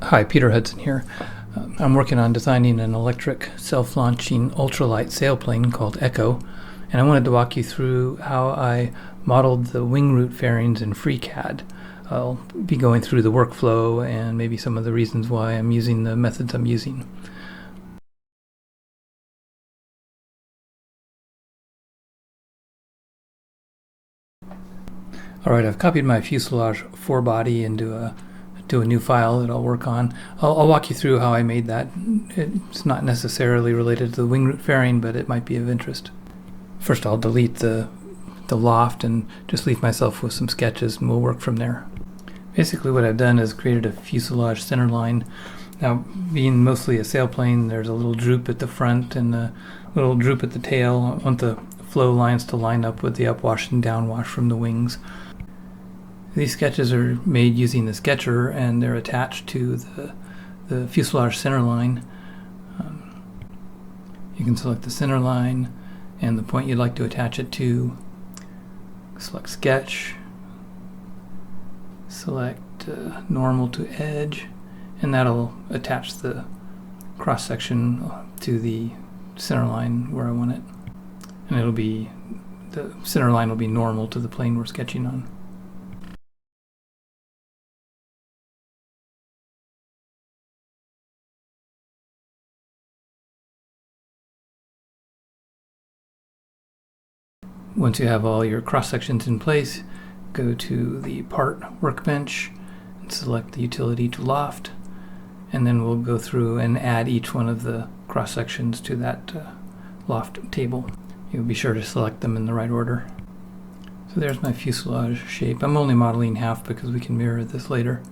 Hi, Peter Hudson here. I'm working on designing an electric self-launching ultralight sailplane called Echo, and I wanted to walk you through how I modeled the wing root fairings in FreeCAD. I'll be going through the workflow and maybe some of the reasons why I'm using the methods I'm using. Alright, I've copied my Fuselage forebody into a new file that I'll work on. I'll walk you through how I made that. It's not necessarily related to the wing root fairing, but it might be of interest. First I'll delete the loft and just leave myself with some sketches, and we'll work from there. Basically what I've done is created a fuselage centerline. Now, being mostly a sailplane, there's a little droop at the front and a little droop at the tail. I want the flow lines to line up with the upwash and downwash from the wings. These sketches are made using the sketcher, and they're attached to the fuselage centerline. You can select the centerline and the point you'd like to attach it to. Select Sketch, select Normal to Edge, and that'll attach the cross section to the centerline where I want it. And the centerline will be normal to the plane we're sketching on. Once you have all your cross sections in place, go to the Part workbench and select the utility to loft, and then we'll go through and add each one of the cross sections to that loft table. You'll be sure to select them in the right order. So there's my fuselage shape. I'm only modeling half because we can mirror this later.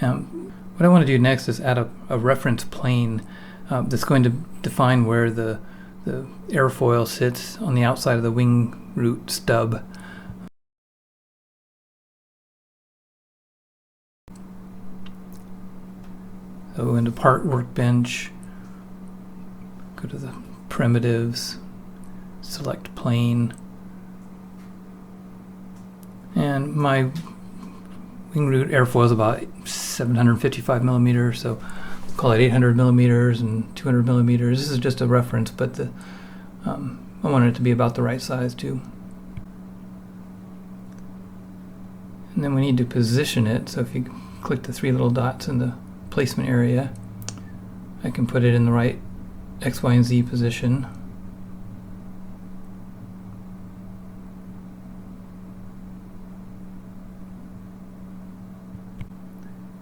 What I want to do next is add a reference plane that's going to define where the airfoil sits on the outside of the wing root stub. So into Part workbench, go to the primitives, select plane, and my wing root airfoil is about 755 millimeters, so call it 800 millimeters and 200 millimeters. This is just a reference, but I wanted it to be about the right size too. And then we need to position it, so if you click the three little dots in the placement area, I can put it in the right X, Y, and Z position.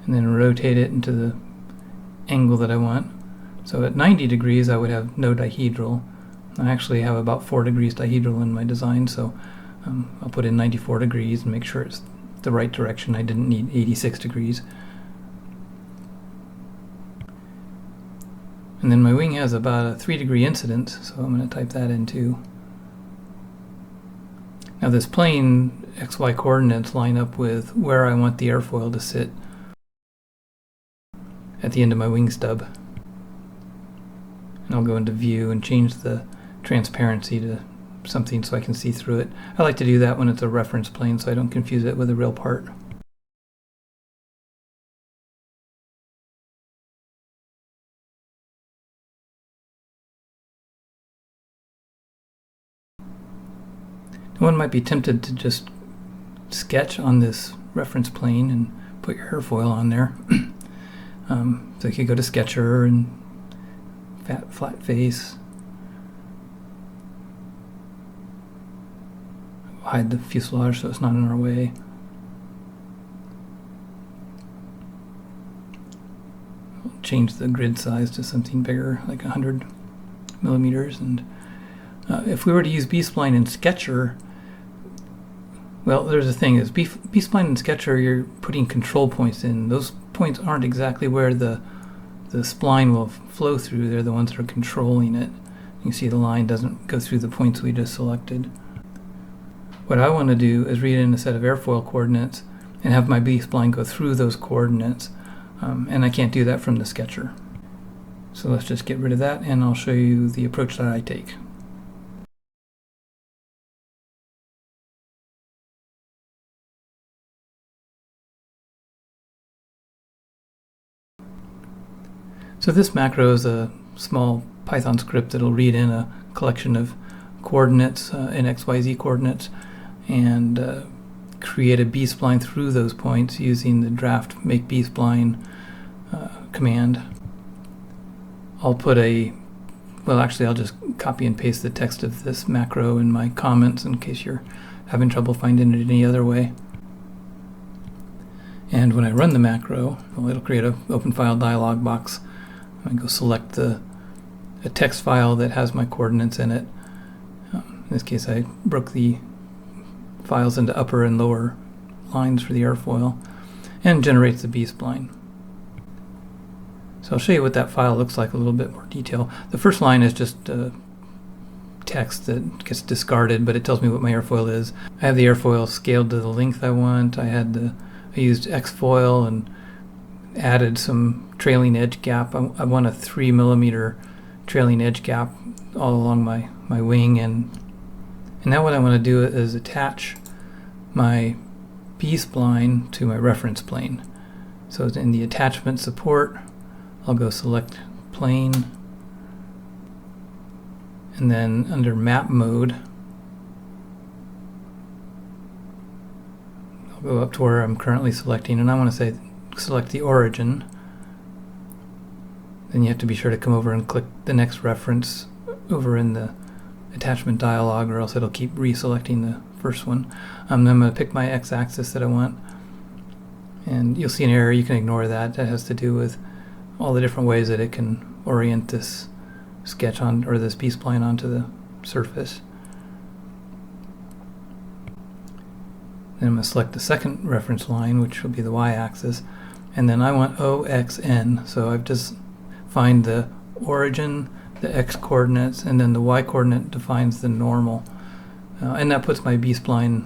And then rotate it into the angle that I want. So at 90 degrees I would have no dihedral. I actually have about 4 degrees dihedral in my design, so I'll put in 94 degrees and make sure it's the right direction. I didn't need 86 degrees. And then my wing has about a 3-degree incidence, so I'm going to type that in too. Now this plane XY coordinates line up with where I want the airfoil to sit at the end of my wing stub. And I'll go into View and change the transparency to something so I can see through it. I like to do that when it's a reference plane so I don't confuse it with a real part. One might be tempted to just sketch on this reference plane and put your airfoil on there. So you could go to Sketcher and flat face. Hide the fuselage so it's not in our way. We'll change the grid size to something bigger, like 100 millimeters. And if we were to use BSpline and Sketcher, well, there's the thing is, BSpline and Sketcher, you're putting control points in. Those points aren't exactly where the spline will flow through. They're the ones that are controlling it. You can see the line doesn't go through the points we just selected. What I want to do is read in a set of airfoil coordinates and have my B-spline go through those coordinates, and I can't do that from the sketcher. So let's just get rid of that, and I'll show you the approach that I take. So this macro is a small Python script that'll read in a collection of coordinates in XYZ coordinates and create a B-spline through those points using the draft make B-spline command. I'll put I'll just copy and paste the text of this macro in my comments in case you're having trouble finding it any other way. And when I run the macro, it'll create an open file dialog box. I go select a text file that has my coordinates in it. In this case, I broke the files into upper and lower lines for the airfoil, and generates the B-spline. So I'll show you what that file looks like in a little bit more detail. The first line is just text that gets discarded, but it tells me what my airfoil is. I have the airfoil scaled to the length I want. I used X-foil and added some trailing edge gap. I want a 3 millimeter trailing edge gap all along my wing, and now what I want to do is attach my B-spline to my reference plane. So in the attachment support, I'll go select plane, and then under map mode, I'll go up to where I'm currently selecting, and I want to select the origin. Then you have to be sure to come over and click the next reference over in the attachment dialog, or else it'll keep reselecting the first one. Then I'm going to pick my x-axis that I want, and you'll see an error. You can ignore that. That has to do with all the different ways that it can orient this sketch on, or this B-spline onto the surface. Then I'm going to select the second reference line, which will be the y-axis, and then I want OXN. So I've just find the origin, the x-coordinates, and then the y-coordinate defines the normal. And that puts my B-spline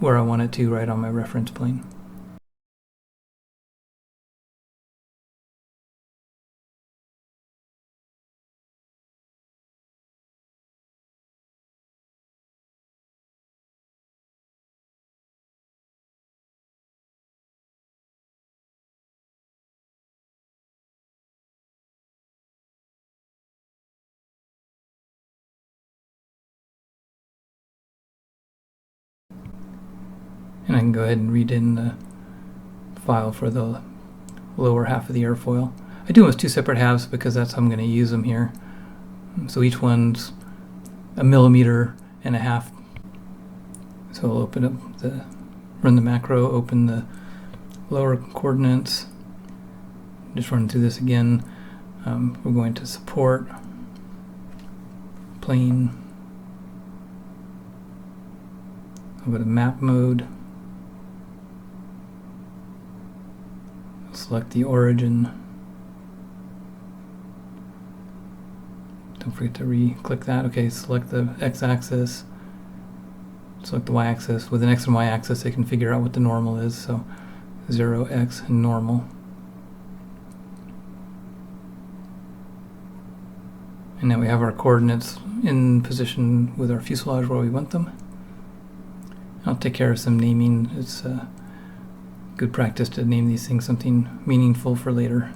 where I want it to, right on my reference plane. And I can go ahead and read in the file for the lower half of the airfoil. I do them as two separate halves because that's how I'm going to use them here. So each one's 1.5 millimeters. So I'll run the macro, open the lower coordinates. Just run through this again. We're going to support plane. I'll go to map mode. Select the origin. Don't forget to re-click that. Okay, select the x-axis. Select the y-axis. With an x and y-axis, they can figure out what the normal is. So 0x and normal. And now we have our coordinates in position with our fuselage where we want them. I'll take care of some naming. It's good practice to name these things something meaningful for later.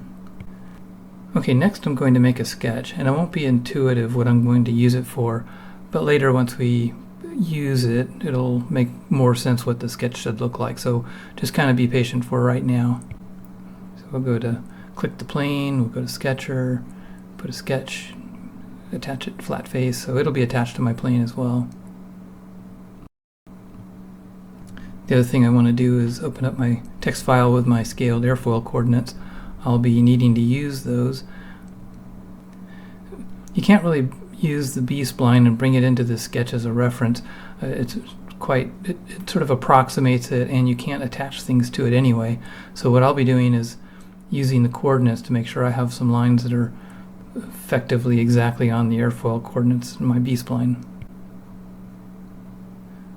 Okay, next I'm going to make a sketch, and it won't be intuitive what I'm going to use it for, but later once we use it, it'll make more sense what the sketch should look like. So just kind of be patient for right now. So we'll go to click the plane, we'll go to Sketcher, put a sketch, attach it flat face, so it'll be attached to my plane as well. The other thing I want to do is open up my text file with my scaled airfoil coordinates. I'll be needing to use those. You can't really use the B-spline and bring it into this sketch as a reference. It sort of approximates it, and you can't attach things to it anyway. So what I'll be doing is using the coordinates to make sure I have some lines that are effectively exactly on the airfoil coordinates in my B-spline.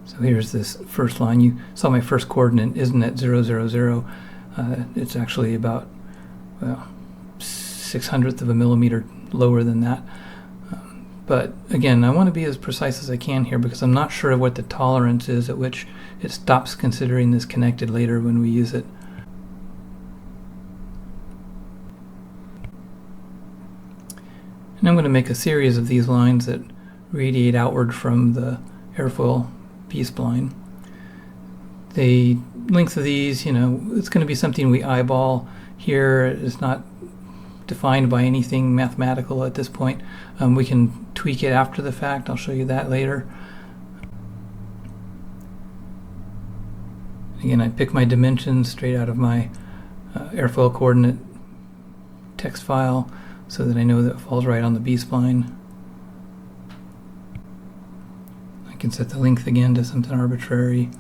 So here's this first line. You saw my first coordinate isn't at 0, 0, 0. It's actually about 0.06 of a millimeter lower than that. But again, I want to be as precise as I can here because I'm not sure what the tolerance is at which it stops considering this connected later when we use it. And I'm going to make a series of these lines that radiate outward from the airfoil B-spline. The length of these, it's going to be something we eyeball here. It's not defined by anything mathematical at this point. We can tweak it after the fact. I'll show you that later. Again, I pick my dimensions straight out of my airfoil coordinate text file so that I know that it falls right on the B-spline. I can set the length again to something arbitrary.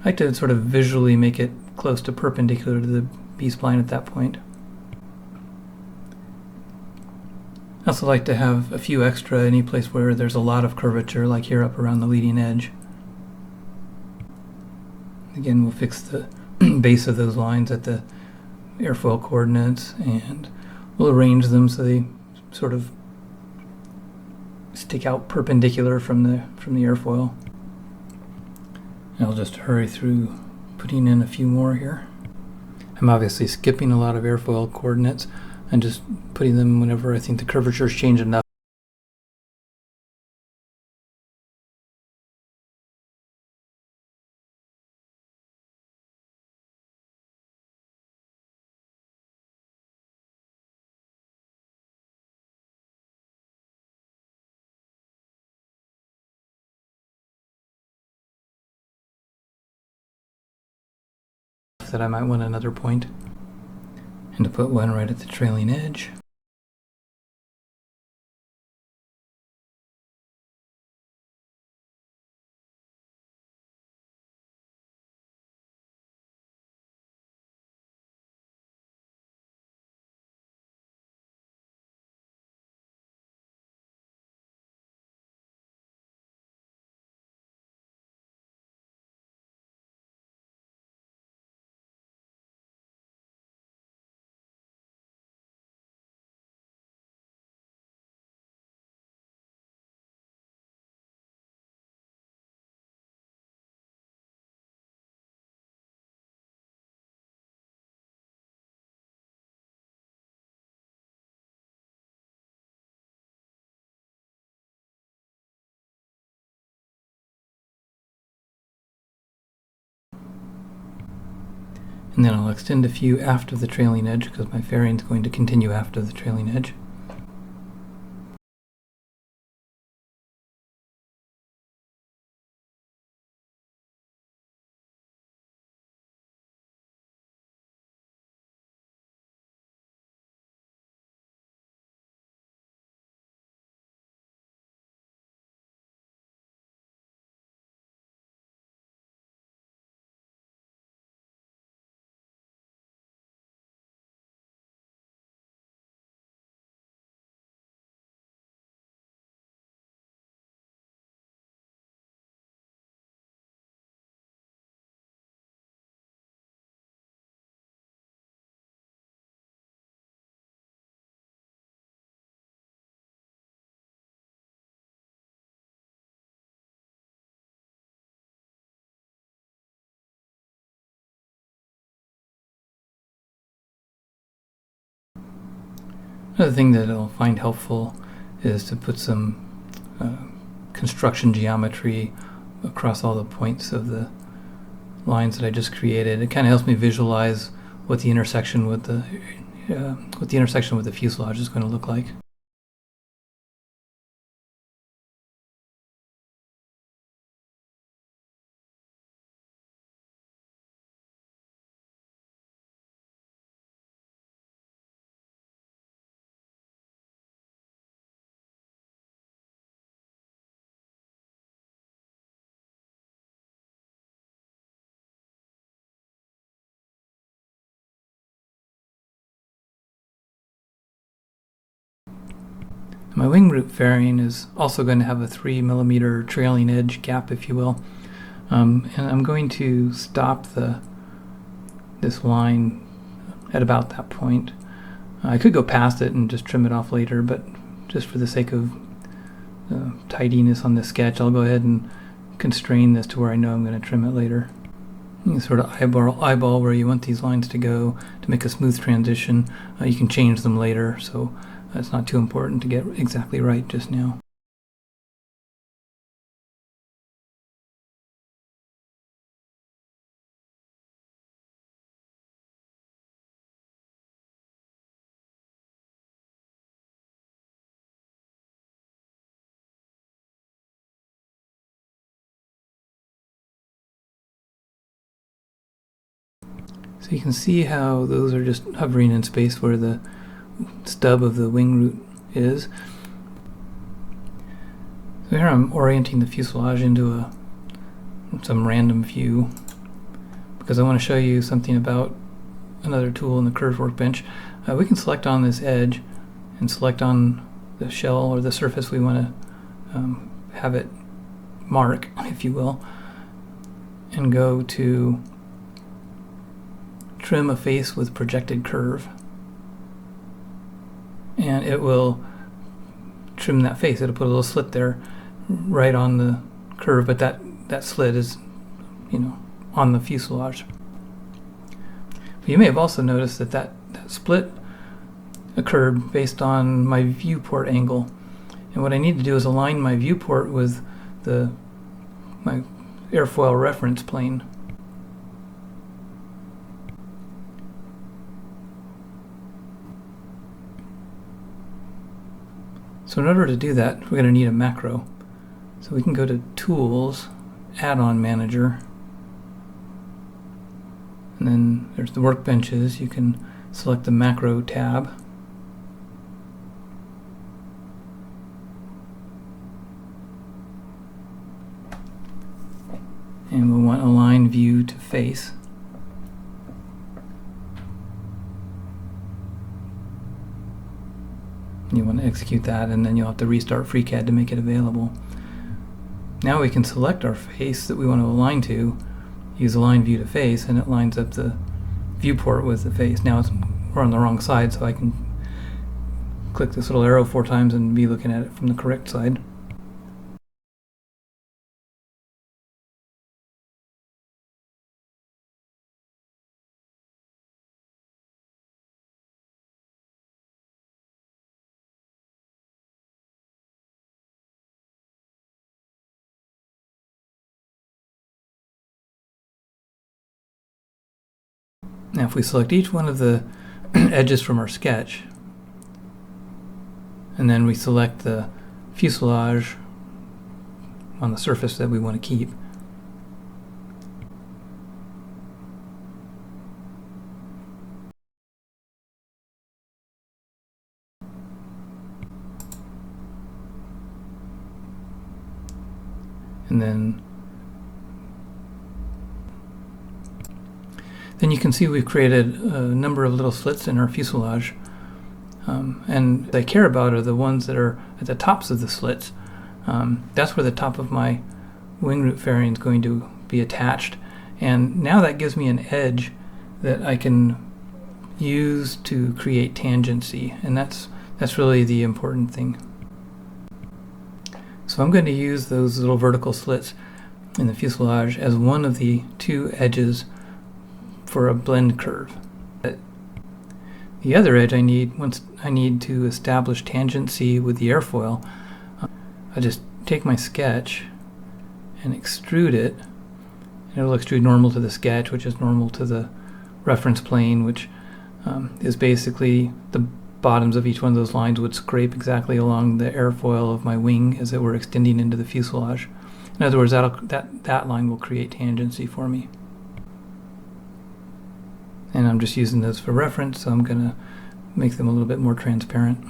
I like to sort of visually make it close to perpendicular to the B-spline at that point. I also like to have a few extra any place where there's a lot of curvature, like here up around the leading edge. Again, we'll fix the base of those lines at the airfoil coordinates, and we'll arrange them so they sort of stick out perpendicular from the airfoil. I'll just hurry through putting in a few more here. I'm obviously skipping a lot of airfoil coordinates and just putting them whenever I think the curvatures change enough. That I might want another point, and to put one right at the trailing edge. And then I'll extend a few after the trailing edge because my fairing is going to continue after the trailing edge. Another thing that I'll find helpful is to put some construction geometry across all the points of the lines that I just created. It kind of helps me visualize what the intersection with the fuselage is going to look like. My wing root fairing is also going to have a 3mm trailing edge gap, if you will. And I'm going to stop this line at about that point. I could go past it and just trim it off later, but just for the sake of tidiness on this sketch, I'll go ahead and constrain this to where I know I'm going to trim it later. You can sort of eyeball where you want these lines to go to make a smooth transition. You can change them later, so it's not too important to get exactly right just now. So you can see how those are just hovering in space where the stub of the wing root is. So here I'm orienting the fuselage into some random view because I want to show you something about another tool in the curve workbench. We can select on this edge and select on the shell or the surface we want to have it mark, if you will, and go to trim a face with projected curve, and it will trim that face. It'll put a little slit there right on the curve, but that slit is, on the fuselage. But you may have also noticed that split occurred based on my viewport angle, and what I need to do is align my viewport with my airfoil reference plane. So in order to do that, we're going to need a macro. So we can go to Tools, Add-on Manager, and then there's the workbenches. You can select the Macro tab. And we'll want Align View to Face. You want to execute that, and then you'll have to restart FreeCAD to make it available. Now we can select our face that we want to align to, use Align View to Face, and it lines up the viewport with the face. Now we're on the wrong side, so I can click this little arrow 4 times and be looking at it from the correct side. Now if we select each one of the edges from our sketch, and then we select the fuselage on the surface that we want to keep, and then you can see we've created a number of little slits in our fuselage, and what I care about are the ones that are at the tops of the slits. That's where the top of my wing root fairing is going to be attached, and now that gives me an edge that I can use to create tangency, and that's really the important thing. So I'm going to use those little vertical slits in the fuselage as one of the 2 edges for a blend curve. The other edge once I need to establish tangency with the airfoil, I just take my sketch and extrude it, and it'll extrude normal to the sketch, which is normal to the reference plane, which is basically the bottoms of each one of those lines would scrape exactly along the airfoil of my wing as it were extending into the fuselage. In other words, that line will create tangency for me. And I'm just using those for reference, so I'm going to make them a little bit more transparent.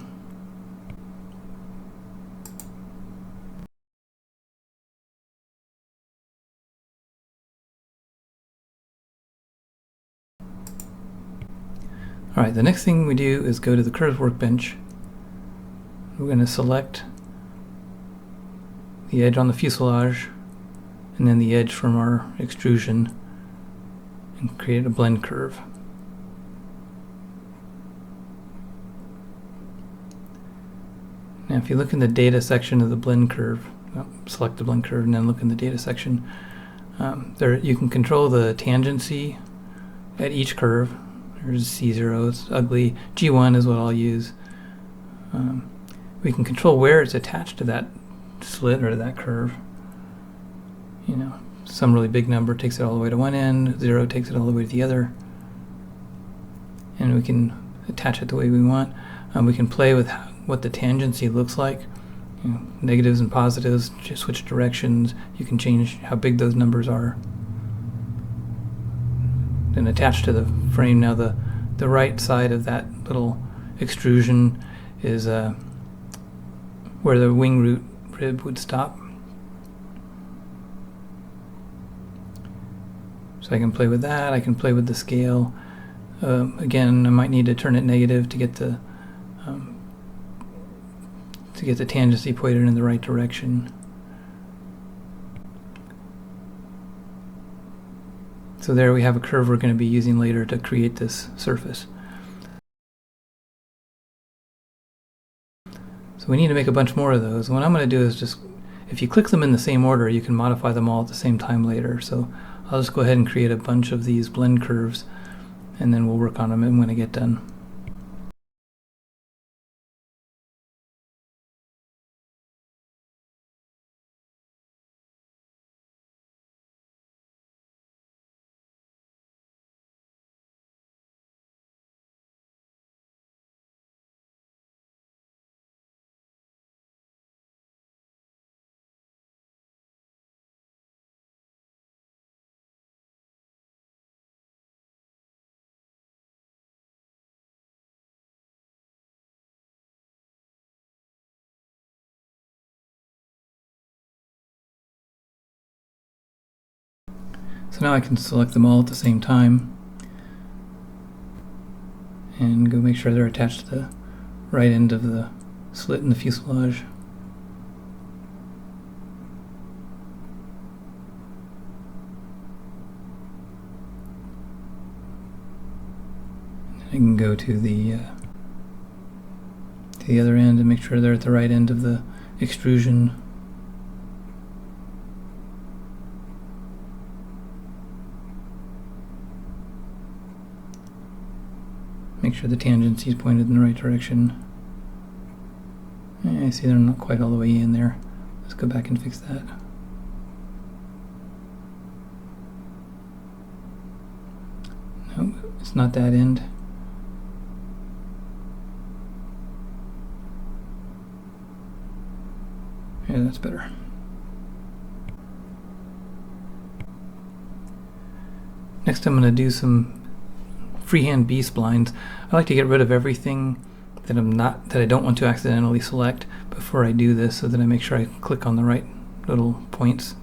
Alright, the next thing we do is go to the curves workbench. we're going to select the edge on the fuselage and then the edge from our extrusion and create a blend curve. Now if you look in the data section of the blend curve, select the blend curve and then look in the data section, there you can control the tangency at each curve. There's C0, it's ugly. G1 is what I'll use. We can control where it's attached to that slit or to that curve. You know, some really big number takes it all the way to one end, 0 takes it all the way to the other. And we can attach it the way we want. We can play with what the tangency looks like. You know, negatives and positives, just switch directions. You can change how big those numbers are. Then attached to the frame, now the right side of that little extrusion is where the wing root rib would stop. So I can play with that. I can play with the scale. Again, I might need to turn it negative to get the tangency pointed in the right direction. So there we have a curve we're going to be using later to create this surface. So we need to make a bunch more of those. What I'm going to do is just, if you click them in the same order, you can modify them all at the same time later. So I'll just go ahead and create a bunch of these blend curves, and then we'll work on them when I get done. So now I can select them all at the same time and go make sure they're attached to the right end of the slit in the fuselage. I can go to the other end and make sure they're at the right end of the extrusion. Make sure the tangency is pointed in the right direction. I see they're not quite all the way in there. Let's go back and fix that. No, it's not that end. Yeah, that's better. Next I'm going to do some freehand B-splines. I like to get rid of everything that I don't want to accidentally select before I do this, so that I make sure I click on the right little points.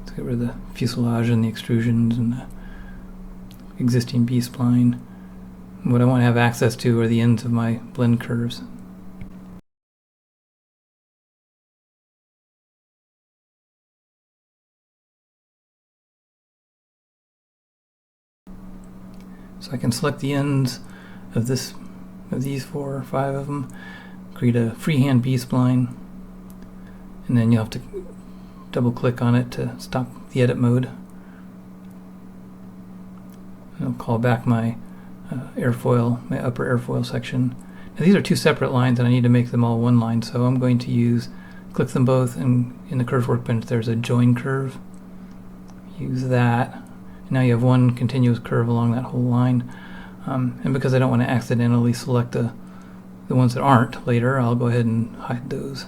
Let's get rid of the fuselage and the extrusions and the existing B-spline. What I want to have access to are the ends of my blend curves. So I can select the ends of these 4 or 5 of them, create a freehand B-spline, and then you'll have to double click on it to stop the edit mode. And I'll call back my airfoil, my upper airfoil section. Now these are 2 separate lines and I need to make them all one line, so I'm going to click them both, and in the curve workbench there's a join curve. Use that. Now you have one continuous curve along that whole line. And because I don't want to accidentally select the ones that aren't later, I'll go ahead and hide those.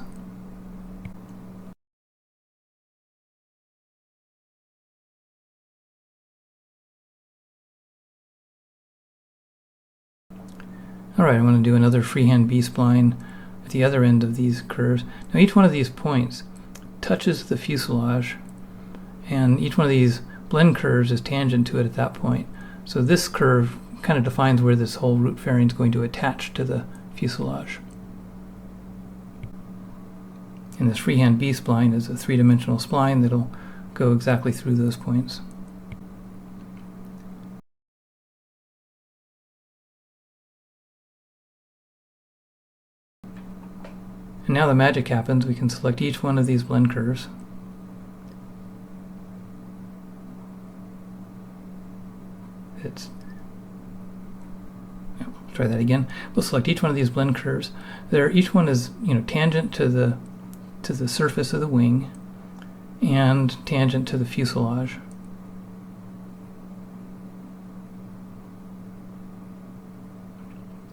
Alright, I'm going to do another freehand B-spline at the other end of these curves. Now each one of these points touches the fuselage, and each one of these blend curves is tangent to it at that point. So this curve kind of defines where this whole root fairing is going to attach to the fuselage. And this freehand B-spline is a three-dimensional spline that'll go exactly through those points. And now the magic happens. We can select each one of these blend curves. Try that again. We'll select each one of these blend curves. Each one is, tangent to the surface of the wing and tangent to the fuselage.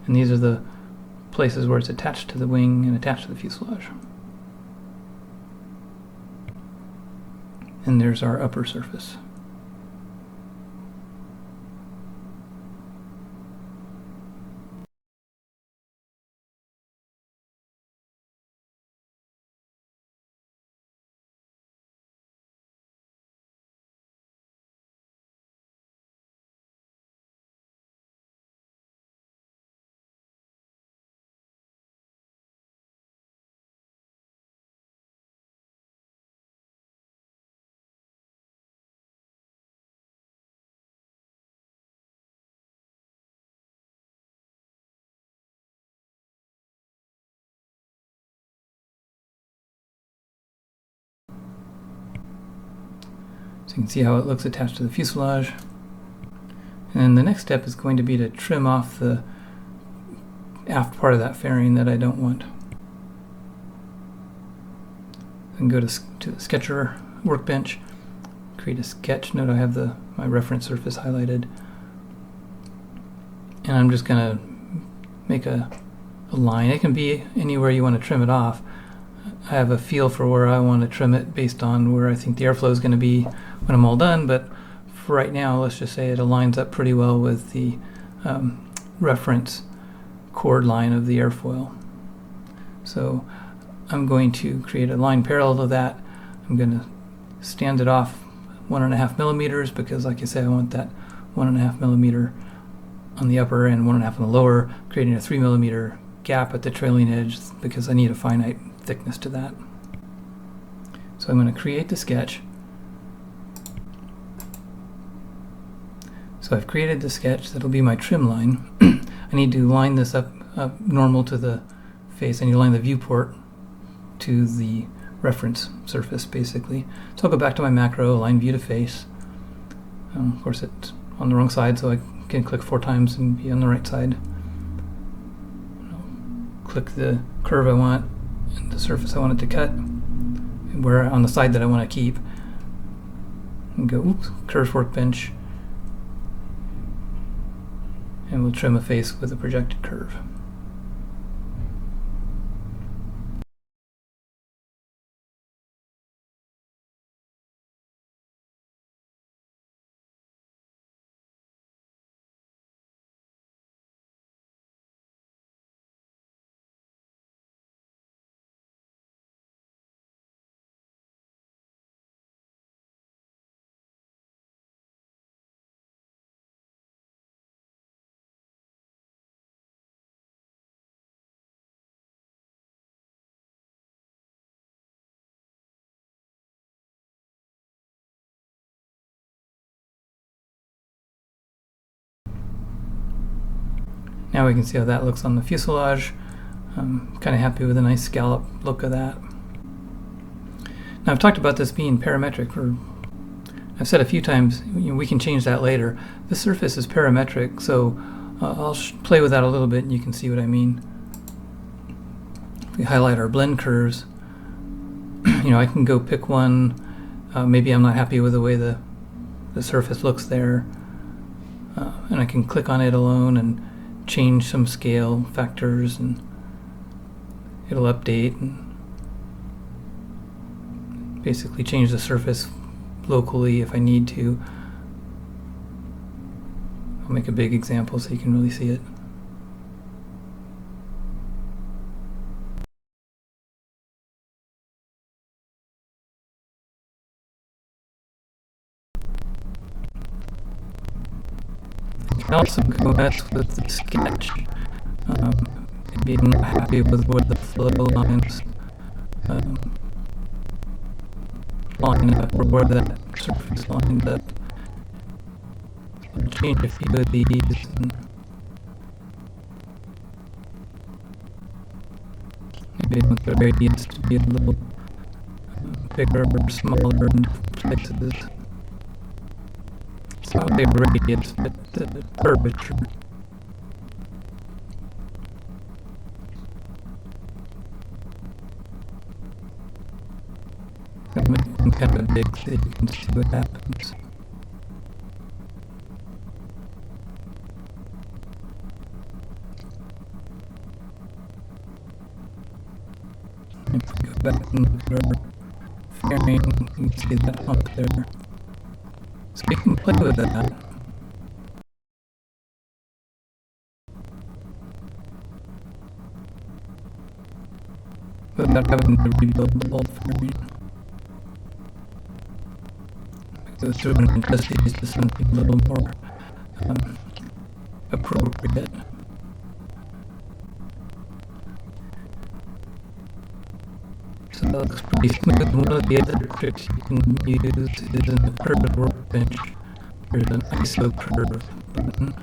And these are the places where it's attached to the wing and attached to the fuselage. And there's our upper surface. So you can see how it looks attached to the fuselage. And the next step is going to be to trim off the aft part of that fairing that I don't want. And go to the sketcher workbench, create a sketch. Note I have my reference surface highlighted. And I'm just going to make a line. It can be anywhere you want to trim it off. I have a feel for where I want to trim it based on where I think the airflow is going to be when I'm all done, but for right now, let's just say it aligns up pretty well with the reference chord line of the airfoil. So I'm going to create a line parallel to that. I'm going to stand it off 1.5 millimeters because, like I say, I want that 1.5 millimeter on the upper and 1.5 on the lower, creating a 3 millimeter gap at the trailing edge because I need a finite thickness to that. So I'm going to create the sketch. So I've created the sketch. That'll be my trim line. I need to line this up normal to the face. I need to line the viewport to the reference surface, basically. So I'll go back to my macro, align view to face. Of course, it's on the wrong side, so I can click 4 times and be on the right side. Click the curve I want and the surface I want it to cut, and where on the side that I want to keep. And go, curves workbench. And we'll trim a face with a projected curve. Now we can see how that looks on the fuselage. I'm kind of happy with a nice scallop look of that. Now I've talked about this being parametric, or I've said a few times we can change that later. This surface is parametric, so I'll play with that a little bit and you can see what I mean. If we highlight our blend curves, I can go pick one. Maybe I'm not happy with the way the surface looks there, and I can click on it alone and change some scale factors, and it'll update and basically change the surface locally if I need to. I'll make a big example so you can really see it. You can also go mess with the sketch. maybe I'm not happy with where the flow lines line up, or where that surface lined up. So I'll change a few of these, and maybe I want the radius to be a little bigger or smaller in places. It's not the radius, but the curvature. I'm making them kind of big so you can see what happens. If we go back and look at our fairing, you can see that up there. So we can play with that. Without having to rebuild the whole fairing. Go through and adjust these to something a little more appropriate. So that looks pretty smooth. One of the other tricks you can use is in the curved workbench. There's an ISO curve button.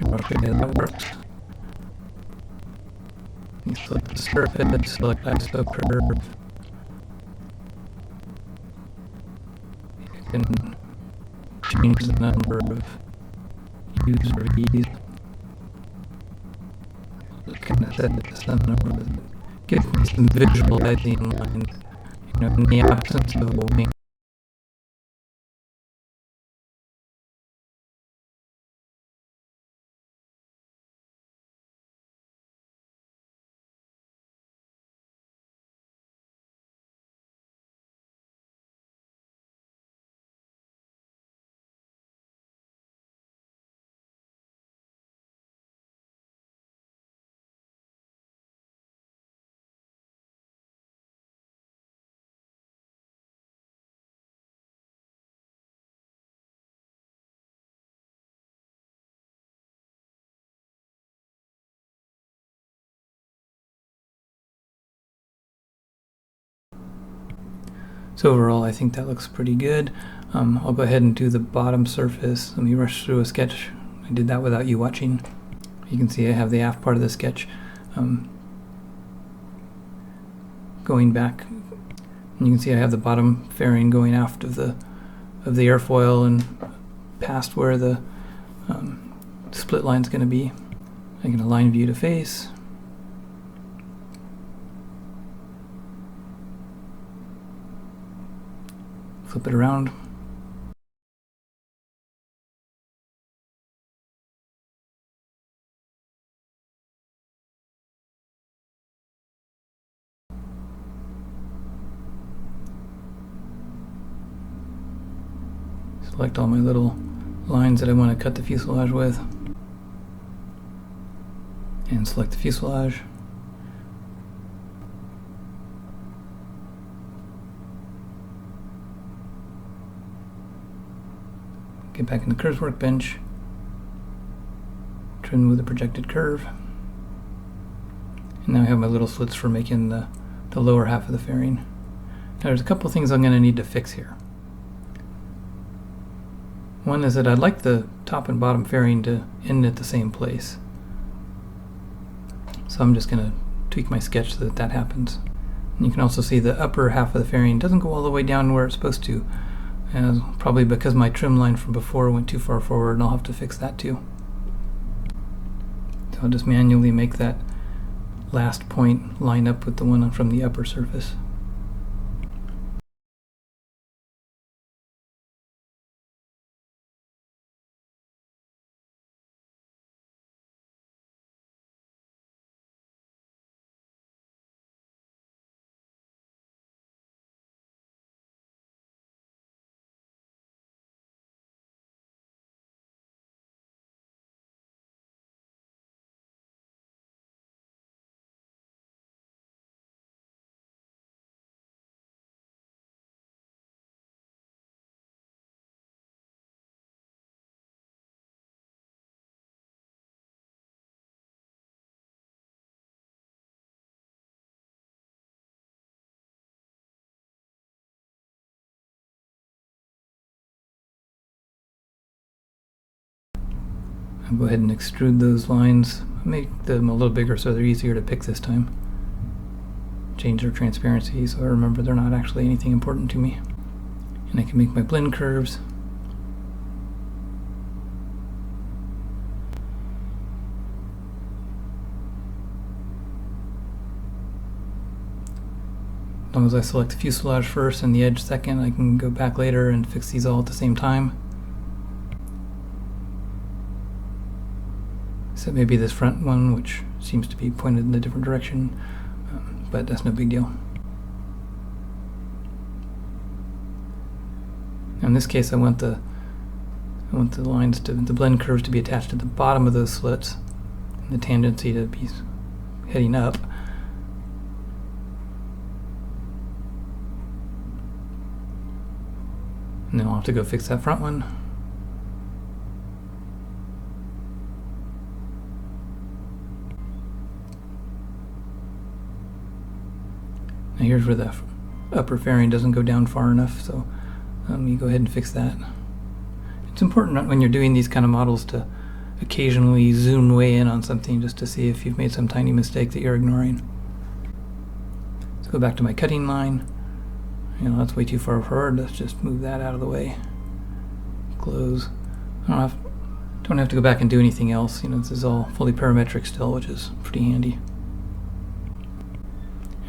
I'll show you how that works. You select the surface, select ISO curve. You can change the number of user V's. Just kind of set it to some number. Give me some visualizing lines, in the absence of a wing. So overall, I think that looks pretty good. I'll go ahead and do the bottom surface. Let me rush through a sketch. I did that without you watching. You can see I have the aft part of the sketch going back. And you can see I have the bottom fairing going aft of the airfoil and past where the split line is going to be. I'm going to line view to face. Flip it around. Select all my little lines that I want to cut the fuselage with. And select the fuselage. Get back in the curves workbench. Trim with the projected curve. And now I have my little slits for making the lower half of the fairing. Now there's a couple things I'm going to need to fix here. One is that I'd like the top and bottom fairing to end at the same place. So I'm just going to tweak my sketch so that that happens. And you can also see the upper half of the fairing doesn't go all the way down where it's supposed to. Probably because my trim line from before went too far forward, and I'll have to fix that too. So I'll just manually make that last point line up with the one from the upper surface. I'll go ahead and extrude those lines, make them a little bigger so they're easier to pick this time. Change their transparency so I remember they're not actually anything important to me. And I can make my blend curves. As long as I select the fuselage first and the edge second, I can go back later and fix these all at the same time. So maybe this front one, which seems to be pointed in a different direction, but that's no big deal. In this case, I want the lines to the blend curves to be attached to the bottom of those slits, and the tangency to be heading up. And then I'll have to go fix that front one. Now here's where the upper fairing doesn't go down far enough, so you go ahead and fix that. It's important when you're doing these kind of models to occasionally zoom way in on something just to see if you've made some tiny mistake that you're ignoring. Let's go back to my cutting line. That's way too far forward. Let's just move that out of the way. Close. I don't have to go back and do anything else. This is all fully parametric still, which is pretty handy.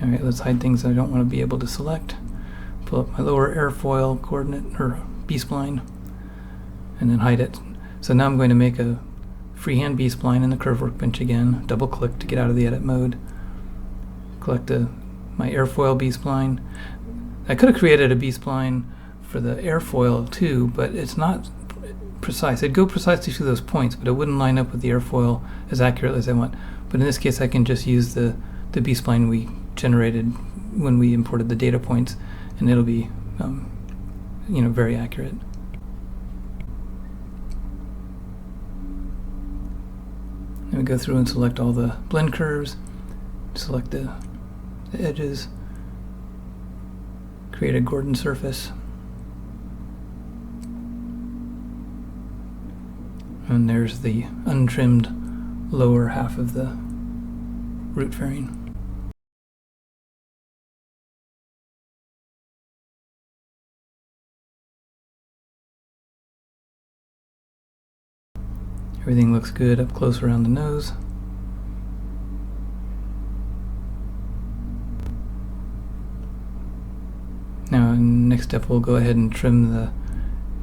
Alright, let's hide things I don't want to be able to select. Pull up my lower airfoil coordinate, or B-spline, and then hide it. So now I'm going to make a freehand B-spline in the curve workbench again. Double click to get out of the edit mode. Collect my airfoil B-spline. I could have created a B-spline for the airfoil too, but it's not precise. It'd go precisely through those points, but it wouldn't line up with the airfoil as accurately as I want. But in this case, I can just use the B-spline we generated when we imported the data points, and it'll be very accurate. Then we go through and select all the blend curves, select the edges, create a Gordon surface, and there's the untrimmed lower half of the root fairing. Everything looks good up close around the nose. Now, next step, we'll go ahead and trim the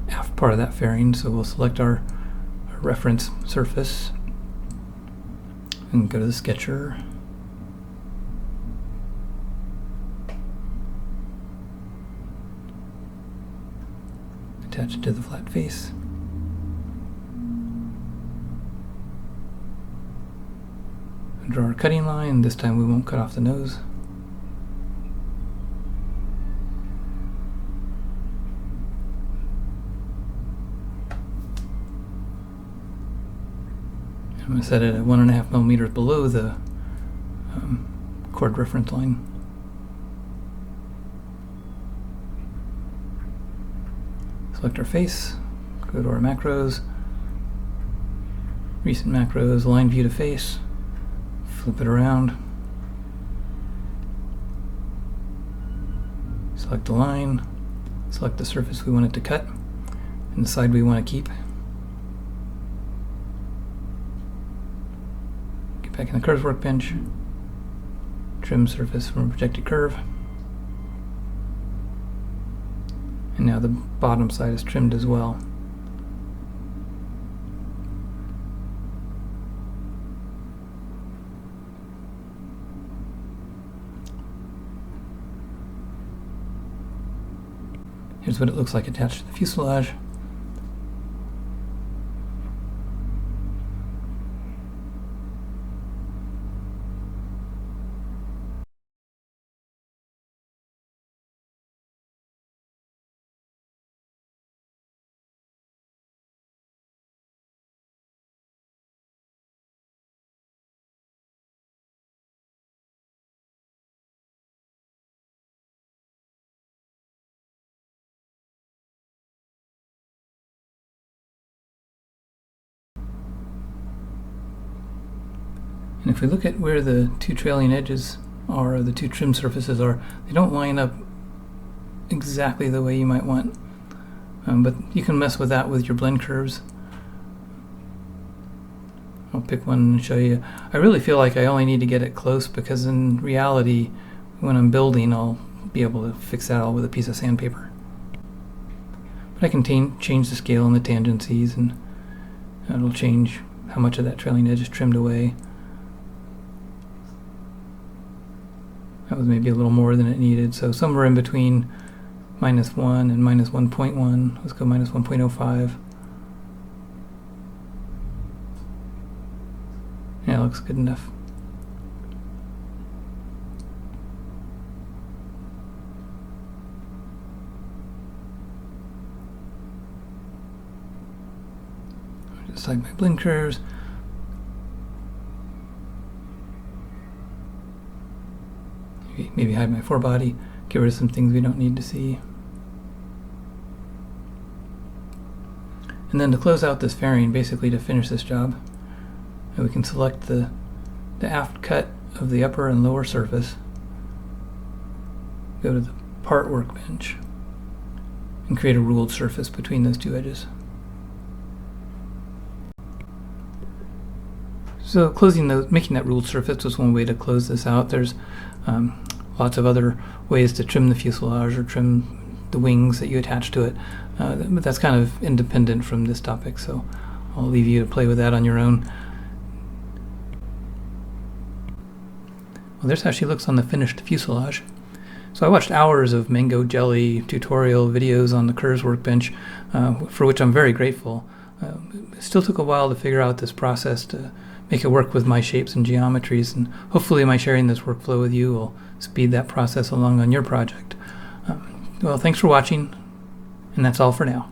aft part of that fairing. So we'll select our reference surface and go to the sketcher. Attach it to the flat face. Draw our cutting line. This time we won't cut off the nose. I'm going to set it at 1.5 millimeters below the chord reference line. Select our face, go to our macros, recent macros, line view to face, flip it around, select the line, select the surface we want it to cut, and the side we want to keep. Get back in the curves workbench, trim surface from a projected curve, and now the bottom side is trimmed as well. Here's what it looks like attached to the fuselage. And if we look at where the two trailing edges are, or the two trim surfaces are, they don't line up exactly the way you might want. But you can mess with that with your blend curves. I'll pick one and show you. I really feel like I only need to get it close, because in reality, when I'm building, I'll be able to fix that all with a piece of sandpaper. But I can change the scale and the tangencies, and it'll change how much of that trailing edge is trimmed away. That was maybe a little more than it needed, so somewhere in between -1 and -1.1. Let's go -1.05. Yeah, looks good enough. Just like my blend curves. Maybe hide my forebody, get rid of some things we don't need to see. And then to close out this fairing, basically to finish this job, we can select the aft cut of the upper and lower surface, go to the part workbench, and create a ruled surface between those two edges. So making that ruled surface was one way to close this out. There's lots of other ways to trim the fuselage or trim the wings that you attach to it, but that's kind of independent from this topic, so I'll leave you to play with that on your own. Well, there's how she looks on the finished fuselage. So I watched hours of mango jelly tutorial videos on the Curves workbench, for which I'm very grateful. It still took a while to figure out this process to make it work with my shapes and geometries, and hopefully my sharing this workflow with you will speed that process along on your project. Well, thanks for watching, and that's all for now.